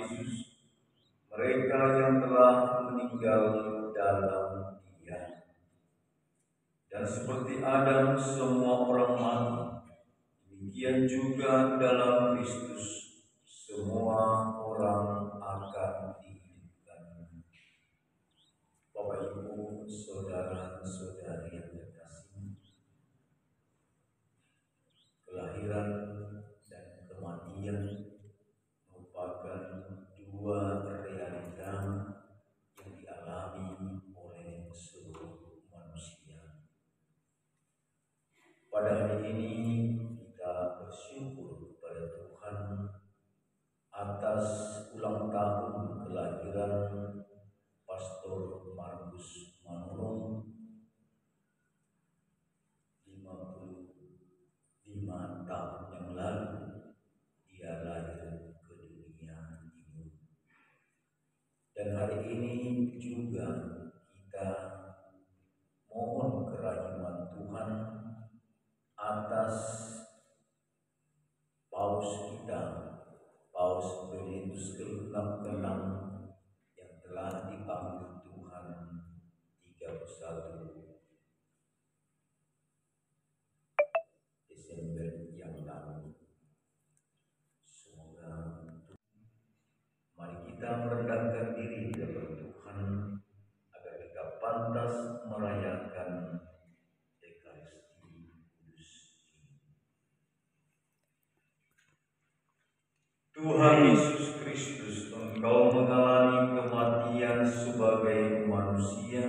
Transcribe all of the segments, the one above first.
Yesus, mereka yang telah meninggal dalam Dia. Dan seperti Adam semua orang mati, demikian juga dalam Kristus semua orang akan dihidupkan. Bapak Ibu, saudara-saudari yang terkasih, kelahiran dan kematian merupakan dua realita yang dialami oleh seluruh manusia. Pada hari ini kita bersyukur kepada Tuhan atas ulang tahun kelahiran Pastor Markus Manurung 55 tahun yang lalu dia lahir ke dunia ini. Dan hari ini juga kita mohon kerahiman Tuhan atas Paus kita, Paus Benedictus ke-6 yang telah dipanggil Tuhan 31 Desember yang lalu. Semoga mari kita merendahkan diri di hadapan Tuhan agar kita pantas merayakan Ekaristi Kudus ini. Tuhan Yesus Kristus, Engkau mengalami kematian sebagai manusia,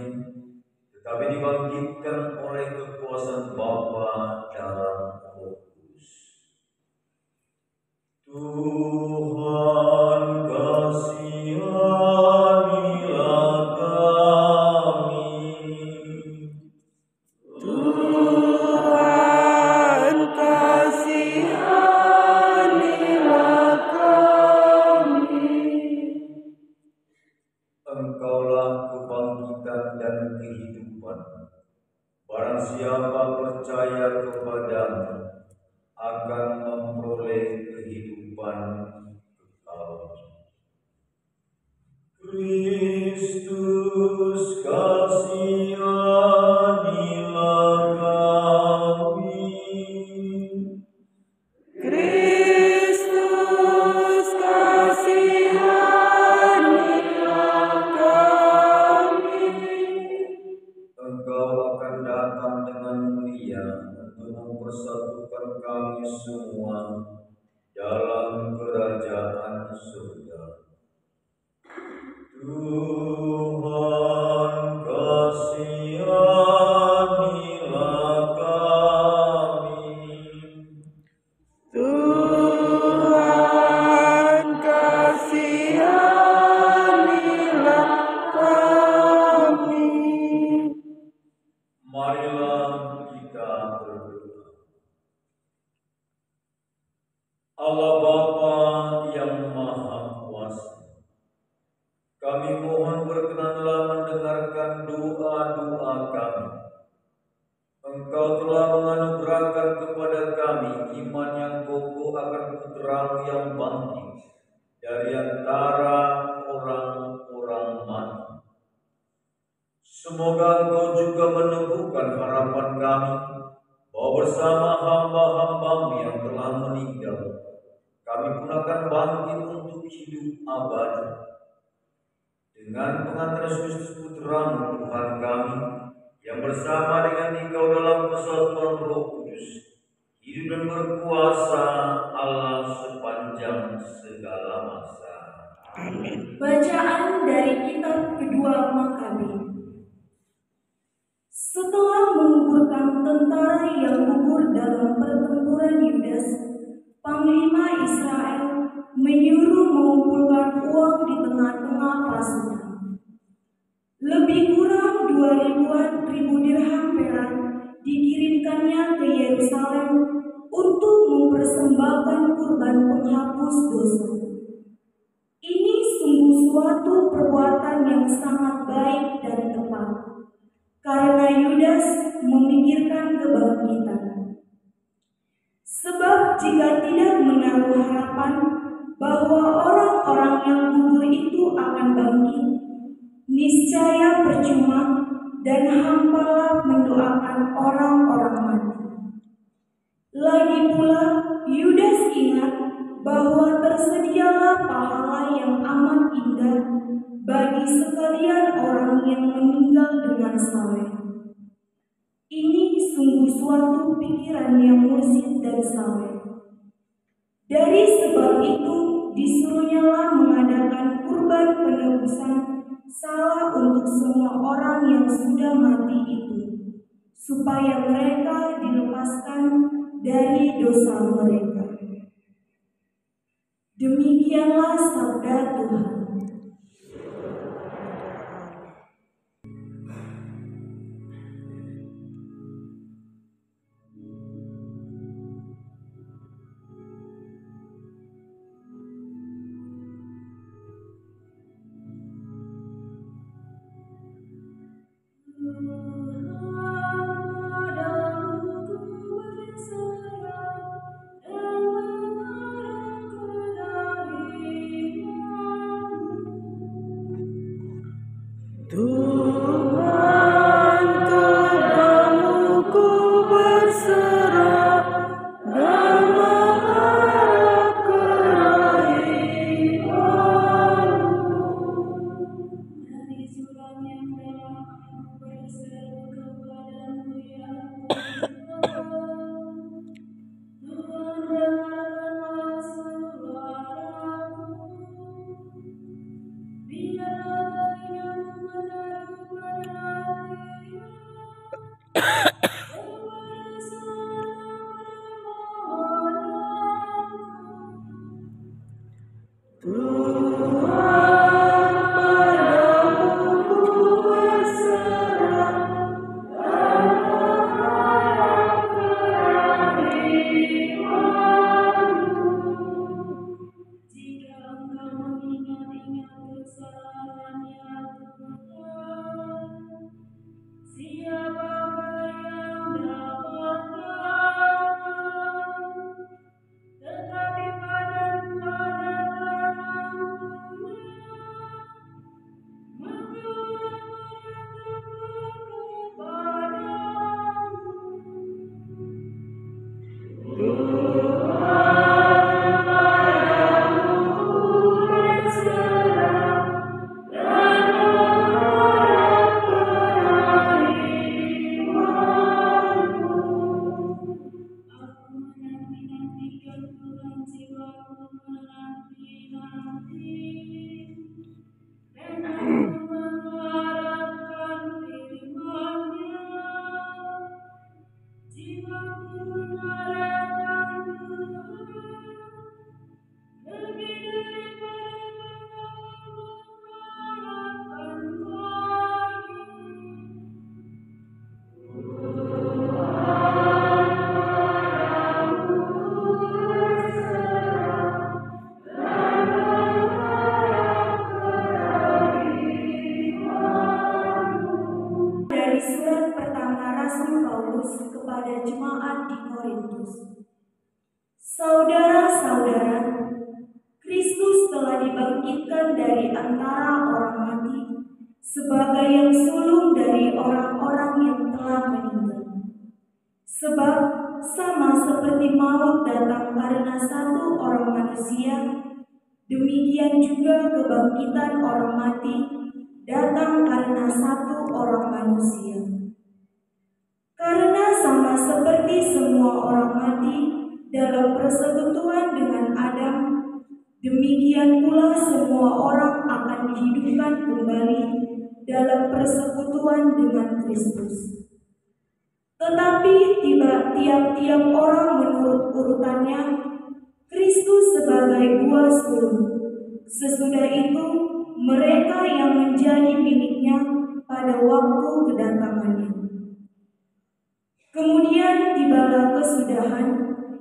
tetapi dibangkitkan oleh kekuasaan Bapa dalam Roh Kudus. Tuhan kasihanilah kami. Tuhan kasihanilah kami. Engkaulah kebangkitan dan kehidupan. Barang siapa percaya kepadamu akan memperoleh kehidupan kekal. Kristus kasihanilah kami. Kristus kasihanilah kami. Engkau akan datang dengan mulia untuk mempersatukan kami semua dalam kerajaan surga. Tuhan kasihanilah kami. Tuhan kasihanilah kami. Marilah kita berdoa. Allah Bapa yang Maha Kuasa, kami mohon berkenanlah mendengarkan doa-doa kami. Engkau telah menganugerahkan kepada kami iman yang kokoh akan Putra-Mu yang bangkit dari antara orang-orang mati. Semoga Engkau juga meneguhkan harapan kami bahwa bersama hamba-hamba-Mu yang telah meninggal, kami pun akan bangkit untuk hidup abadi. Dengan pengantaran Kristus Putra-Mu Tuhan kami, yang bersama dengan Engkau dalam persatuan Roh Kudus, hidup dan berkuasa Allah sepanjang segala masa. Amin. Bacaan dari kitab kedua Makabi. Setelah mengumpulkan tentara yang gugur dalam pertempuran Yudas, Panglima Israel menyuruh mengumpulkan uang di tengah-tengah pasukan. Lebih kurang 2.000 dirham perak dikirimkannya ke Yerusalem untuk mempersembahkan kurban penghapus dosa. Ini sungguh suatu perbuatan yang sangat baik dan tepat, karena Yudas memikirkan kebangkitan. Sebab jika tidak menaruh harapan bahwa orang-orang orang yang gugur itu akan bangkit, niscaya percuma dan hampalah mendoakan orang-orang mati. Lagi pula, Yudas ingat bahwa tersedialah pahala yang amat indah bagi sekalian orang yang meninggal dengan saleh. Ini sungguh suatu pikiran yang mursyid dan saleh. Dari sebab itu, disuruhnyalah mengadakan kurban penebusan salah untuk semua orang yang sudah mati itu, supaya mereka dilepaskan dari dosa mereka. Demikianlah sabda Tuhan. Tuhan, kepadamu ku berserah dan mengharap kerahimanmu. Dari suram yang dalam aku berseru kepadamu ya Tuhan. Tuhan, dengarkanlah suaraku. Biarlah telingamu menaruh perhatian kepada suara permohonanku. Tuhan, padamu ku berserah dan mengharap kerahimanmu. Jika engkau mengingat-ingat kesalahan ya Tuhan, siapakah yang dapat tahan? Tetapi padamu ada pengampunan, maka orang-orang kepadamu. Tuhan, padamu ku berserah dan mengharap kerahimanmu. Aku menanti-nantikan Tuhan, jiwaku menanti-nanti, dan aku mengharapkan firman-Nya. Jiwaku mengharapkan Tuhan, lebih daripada mengharapkan bayi. Dari surat pertama Rasul Paulus kepada jemaat di Korintus. Saudara-saudara, Kristus telah dibangkitkan dari antara orang mati sebagai yang sulung dari orang-orang yang telah meninggal. Sebab sama seperti maut datang karena satu orang manusia, demikian juga kebangkitan orang mati datang karena satu orang manusia. Karena sama seperti semua orang mati dalam persekutuan dengan Adam, demikian pula semua orang akan dihidupkan kembali dalam persekutuan dengan Kristus. Tetapi tiap-tiap orang menurut urutannya, Kristus sebagai buah sulung. Sesudah itu, mereka yang menjadi miliknya pada waktu kedatangannya. Kemudian tibalah kesudahan,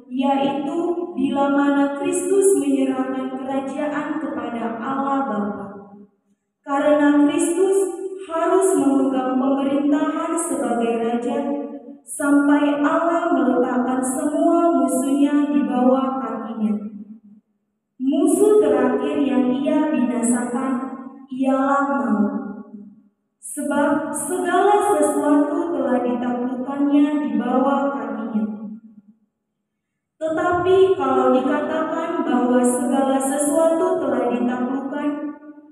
yaitu bila mana Kristus menyerahkan kerajaan kepada Allah Bapa. Karena Kristus harus memegang pemerintahan sebagai Raja, sampai Allah meletakkan semua musuhnya di bawah kakinya. Musuh terakhir yang ia binasakan ialah maut. Sebab segala sesuatu telah ditaklukkannya di bawah kakinya. Tetapi kalau dikatakan bahwa segala sesuatu telah ditaklukkan,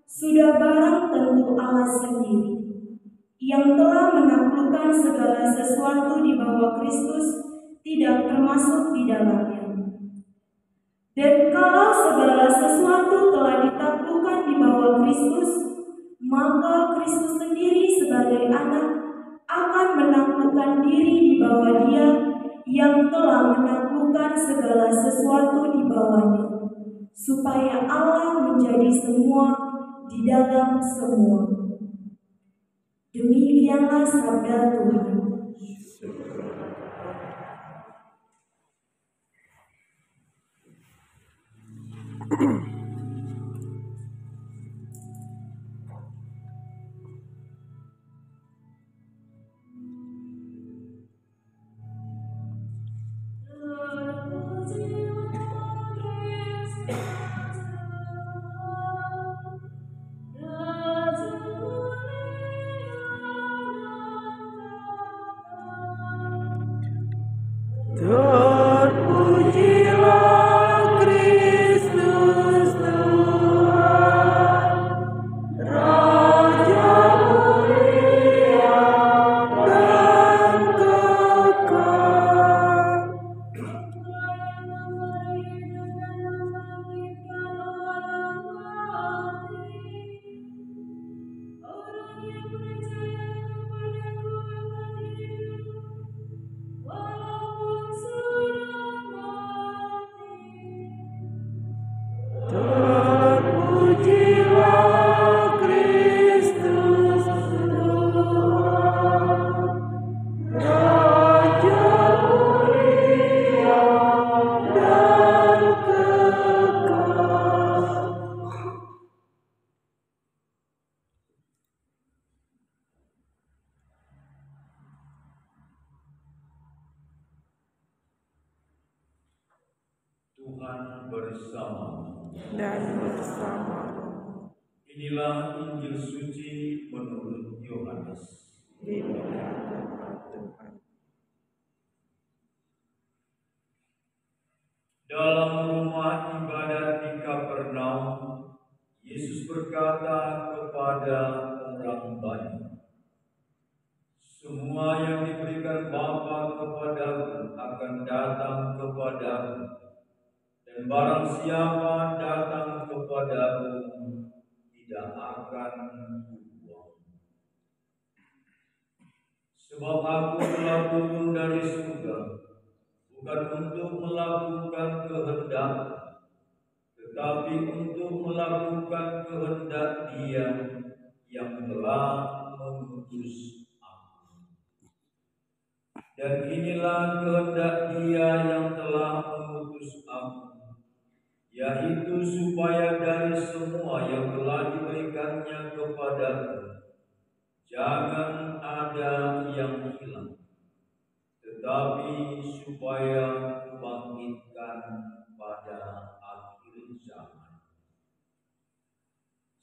sudah barang tentu Allah sendiri, yang telah menaklukkan segala sesuatu di bawah Kristus, tidak termasuk di dalamnya. Dan kalau segala sesuatu telah ditaklukkan di bawah Kristus, maka Kristus sendiri sebagai anak akan menaklukkan diri di bawah Dia yang telah menaklukkan segala sesuatu di bawahnya, supaya Allah menjadi semua di dalam semua. Demikianlah sabda Tuhan. Terpujilah Kristus Tuhan, Raja mulia dan kekal. Terpujilah Kristus Tuhan, Raja mulia dan kekal. Tuhan bersama. Dan bersama rohmu. Inilah Injil suci menurut Yohanes. Dimuliakanlah Tuhan. Dalam rumah ibadat di Kapernaum, Yesus berkata kepada orang banyak, "Semua yang diberikan Bapa kepadaku akan datang kepadaku, dan barang siapa datang kepadaku tidak akan kubuang. Sebab aku telah turun dari surga, bukan untuk melakukan kehendak, tetapi untuk melakukan kehendak Dia yang telah mengutus aku. Dan inilah kehendak Dia yang telah mengutus aku, yaitu supaya dari semua yang telah diberikannya kepadaku, jangan ada yang hilang, tetapi supaya kubangkitkan pada akhir zaman.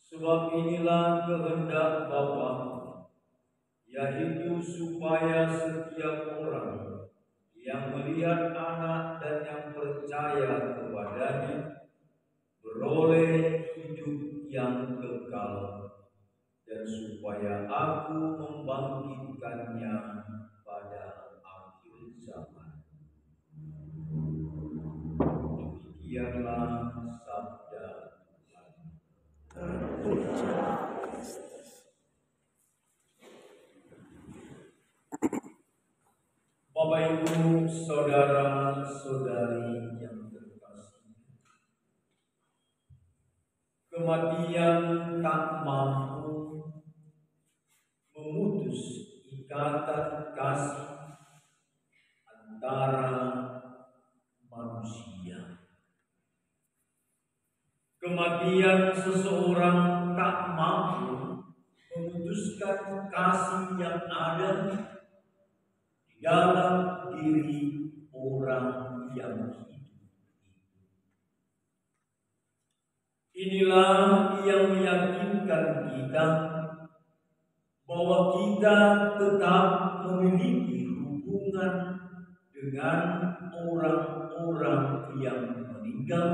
Sebab inilah kehendak Bapa, yaitu supaya setiap orang yang melihat Anak dan yang percaya kepadanya beroleh hidup yang kekal, dan supaya aku membangkitkannya pada akhir zaman." Demikianlah sabda Tuhan. Terpujilah Kristus. Bapak Ibu, saudara-saudari yang terkasih, kematian tak mampu memutus ikatan kasih antara manusia. Kematian seseorang tak mampu memutuskan kasih yang ada di dalam diri orang yang hidup. Inilah yang meyakinkan kita bahwa kita tetap memiliki hubungan dengan orang-orang yang meninggal,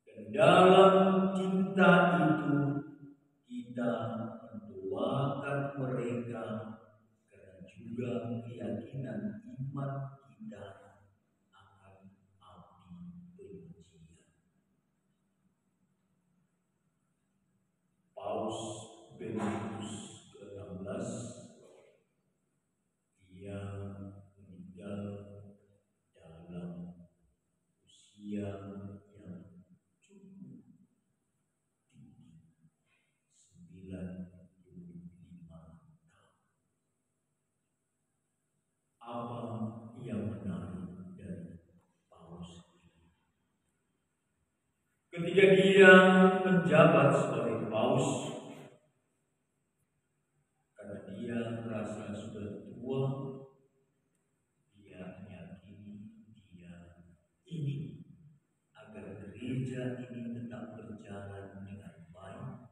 dan dalam cinta itu kita mendoakan mereka karena juga keyakinan iman kita akan api penyucian. Paus Benediktus ke-16 dia meninggal dalam usia yang cukup tinggi, 95 tahun. Apa yang menarik dari Paus ini? Ketika dia menjabat sebagai Paus, karena dia merasa sudah tua, dia meyakini dia ingin agar gereja ini tetap berjalan dengan baik.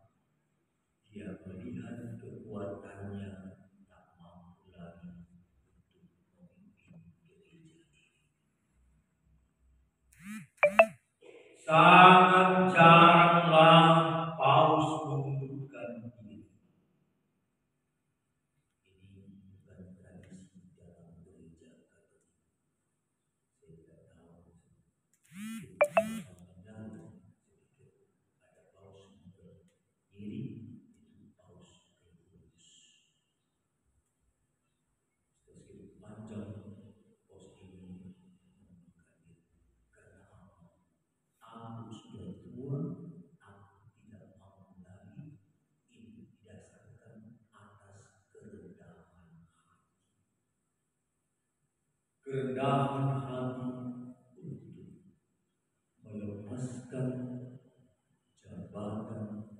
Dia melihat kekuatannya tak mampu lagi untuk memimpin gereja ini. Sangat jaranglah Paus mengundurkan diri. Ini bukan tradisi dalam gereja Katolik. Saya tidak tahu. Ada Paus mengundurkan diri, itu Paus Gregorius. Sedikit panjang Paus ini mengundurkan diri. Karena apa? Aku sudah tua, aku tidak mau lagi. Ini didasarkan atas kerendahan hati. Kerendahan hati untuk melepaskan jabatan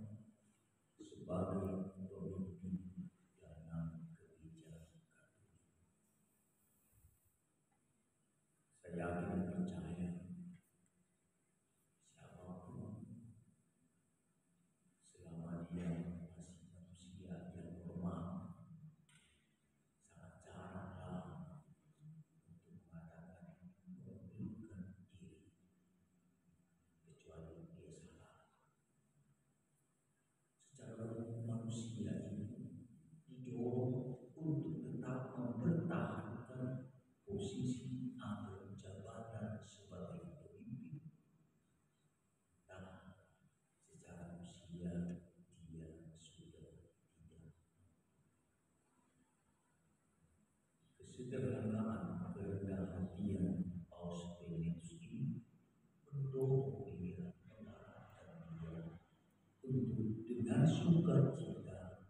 sebagai pemimpin dalam gereja Katolik. Saya yakin dan percaya siapapun, selama dia masih manusia yang normal, sangat jaranglah untuk mengatakan mengundurkan diri, kecuali dia salah. Secara manusia ini didorong untuk tetap mempertahankan posisi atau jabatan sebagai pemimpin. Nah, secara usia dia sudah tidak. Kesederhanaan kerendahan hatian Paus Benediktus ini mendorong dia, mengarahkan dia untuk dengan sukacita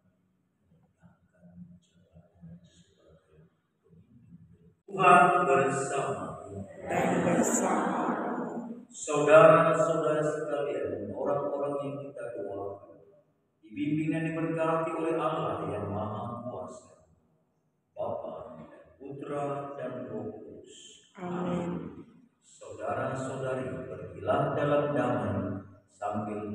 menegakkan jabatan sebagai pemimpin. Tuhan bersama dan bersama saudara-saudara sekalian, orang-orang yang kita doakan, dibimbing dan diberkati oleh Allah yang Maha Kuasa, Bapa, Putra, dan Roh Kudus. Amin. Saudara-saudari, pergilah dalam damai sambil